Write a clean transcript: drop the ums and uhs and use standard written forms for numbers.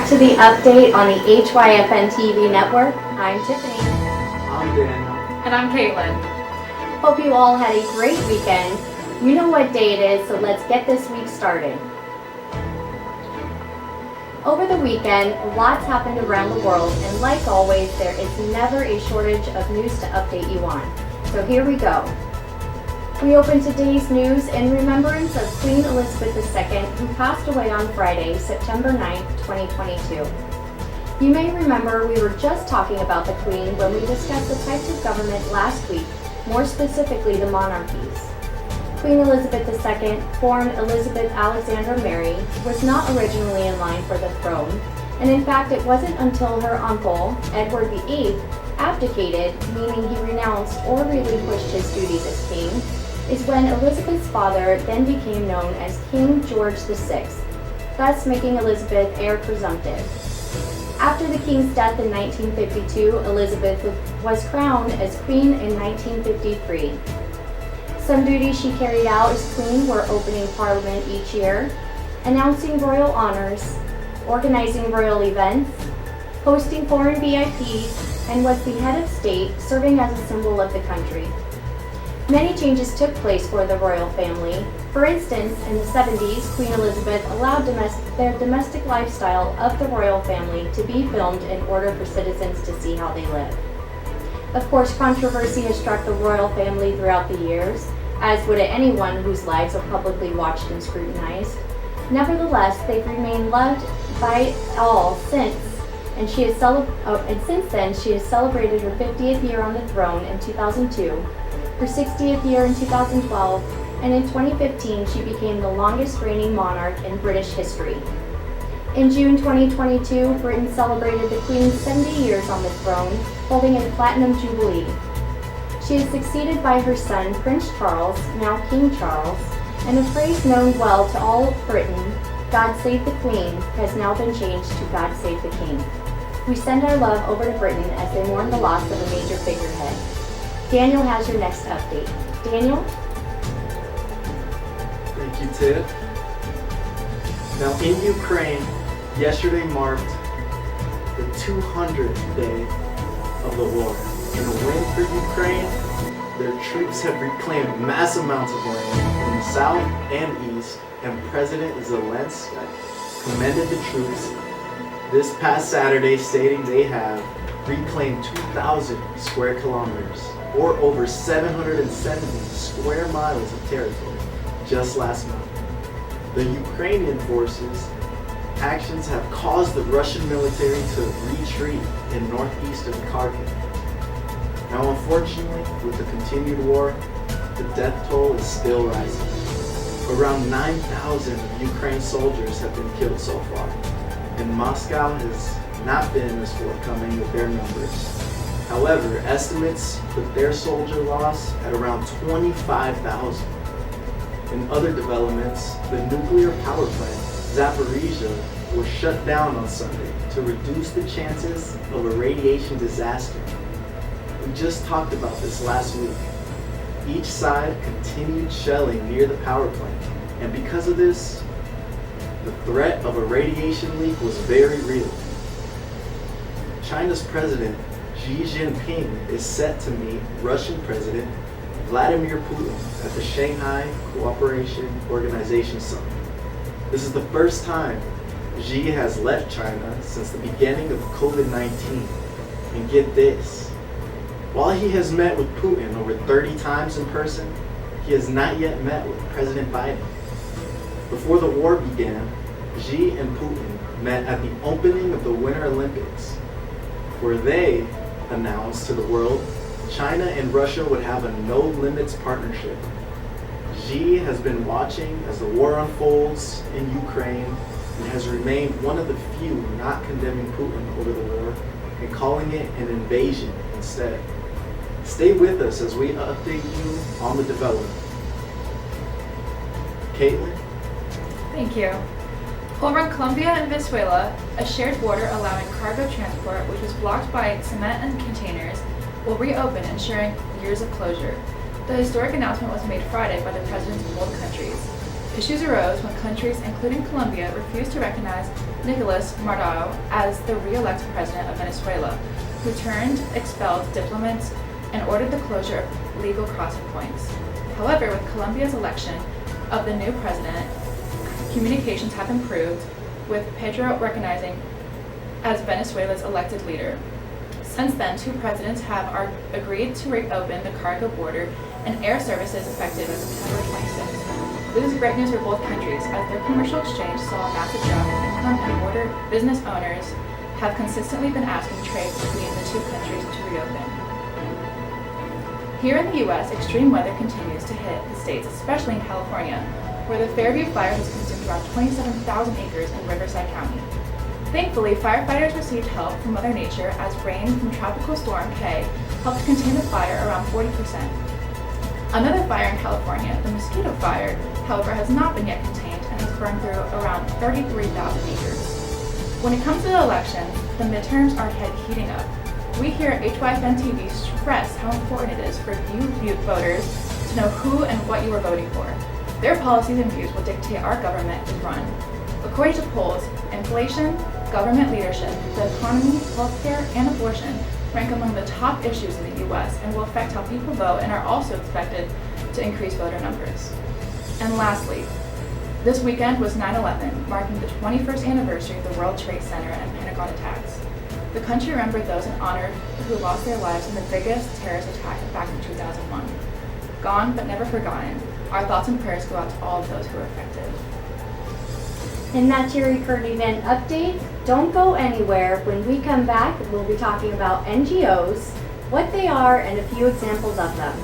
to the update on the hyfntv network. I'm Tiffany. I'm Daniel. And I'm Caitlin. Hope you all had a great weekend. You know what day it is, so let's get this week started. Over the weekend, lots happened around the world, and like always, there is never a shortage of news to update you on. So here we go. We open today's news in remembrance of Queen Elizabeth II, who passed away on Friday, September 9th, 2022. You may remember we were just talking about the Queen when we discussed the types of government last week, more specifically the monarchies. Queen Elizabeth II, born Elizabeth Alexandra Mary, was not originally in line for the throne, and in fact it wasn't until her uncle, Edward VIII, abdicated, meaning he renounced or relinquished his duties as king, is when Elizabeth's father then became known as King George VI, thus making Elizabeth heir presumptive. After the king's death in 1952, Elizabeth was crowned as queen in 1953. Some duties she carried out as queen were opening parliament each year, announcing royal honors, organizing royal events, hosting foreign VIPs, and was the head of state, serving as a symbol of the country. Many changes took place for the royal family. For instance, in the 70s, Queen Elizabeth allowed their domestic lifestyle of the royal family to be filmed in order for citizens to see how they live. Of course, controversy has struck the royal family throughout the years, as would anyone whose lives are publicly watched and scrutinized. Nevertheless, they've remained loved by all since then she has celebrated her 50th year on the throne in 2002, her 60th year in 2012, and in 2015 she became the longest reigning monarch in British history. In June 2022, Britain celebrated the Queen's 70 years on the throne, holding a Platinum Jubilee. She is succeeded by her son, Prince Charles, now King Charles, and a phrase known well to all of Britain, "God Save the Queen," has now been changed to "God Save the King." We send our love over to Britain as they mourn the loss of a major figurehead. Daniel has your next update. Daniel? Thank you, Tiff. Now, in Ukraine, yesterday marked the 200th day of the war. In a win for Ukraine, their troops have reclaimed mass amounts of land in the south and east, and President Zelensky commended the troops this past Saturday, stating they have reclaimed 2,000 square kilometers, or over 770 square miles of territory, just last month. The Ukrainian forces' actions have caused the Russian military to retreat in northeastern Kharkiv. Now, unfortunately, with the continued war, the death toll is still rising. Around 9,000 of Ukraine's soldiers have been killed so far, and Moscow has not been as forthcoming with their numbers. However, estimates put their soldier loss at around 25,000. In other developments, the nuclear power plant, Zaporizhzhia, was shut down on Sunday to reduce the chances of a radiation disaster. We just talked about this last week. Each side continued shelling near the power plant, and because of this, the threat of a radiation leak was very real. China's President Xi Jinping is set to meet Russian President Vladimir Putin at the Shanghai Cooperation Organization Summit. This is the first time Xi has left China since the beginning of COVID-19. And get this, while he has met with Putin over 30 times in person, he has not yet met with President Biden. Before the war began, Xi and Putin met at the opening of the Winter Olympics, where they announced to the world China and Russia would have a no-limits partnership. Xi has been watching as the war unfolds in Ukraine and has remained one of the few not condemning Putin over the war and calling it an invasion instead. Stay with us as we update you on the development. Caitlin? Thank you. Over in Colombia and Venezuela, a shared border allowing cargo transport, which was blocked by cement and containers, will reopen, ensuring years of closure. The historic announcement was made Friday by the presidents of both countries. Issues arose when countries, including Colombia, refused to recognize Nicolas Maduro as the re-elected president of Venezuela, who turned expelled diplomats and ordered the closure of legal crossing points. However, with Colombia's election of the new president, communications have improved, with Pedro recognizing as Venezuela's elected leader. Since then, two presidents have agreed to reopen the cargo border and air services effective as September 26th. This is great news for both countries, as their commercial exchange saw a massive drop in income, and border business owners have consistently been asking trade between the two countries to reopen. Here in the U.S., extreme weather continues to hit the states, especially in California, where the Fairview fire has consumed around 27,000 acres in Riverside County. Thankfully, firefighters received help from Mother Nature as rain from Tropical Storm K helped contain the fire around 40%. Another fire in California, the mosquito fire, however, has not been yet contained and has burned through around 33,000 acres. When it comes to the election, the midterms are heating up. We here at hyfntv stress how important it is for you voters to know who and what you are voting for. Their policies and views will dictate our government is run. According to polls, inflation, government leadership, the economy, healthcare, and abortion rank among the top issues in the U.S. and will affect how people vote and are also expected to increase voter numbers. And lastly, this weekend was 9/11, marking the 21st anniversary of the World Trade Center and Pentagon attacks. The country remembered those and honored who lost their lives in the biggest terrorist attack back in 2001. Gone but never forgotten, our thoughts and prayers go out to all of those who were affected. And that's your current event update. Don't go anywhere. When we come back, we'll be talking about NGOs, what they are, and a few examples of them.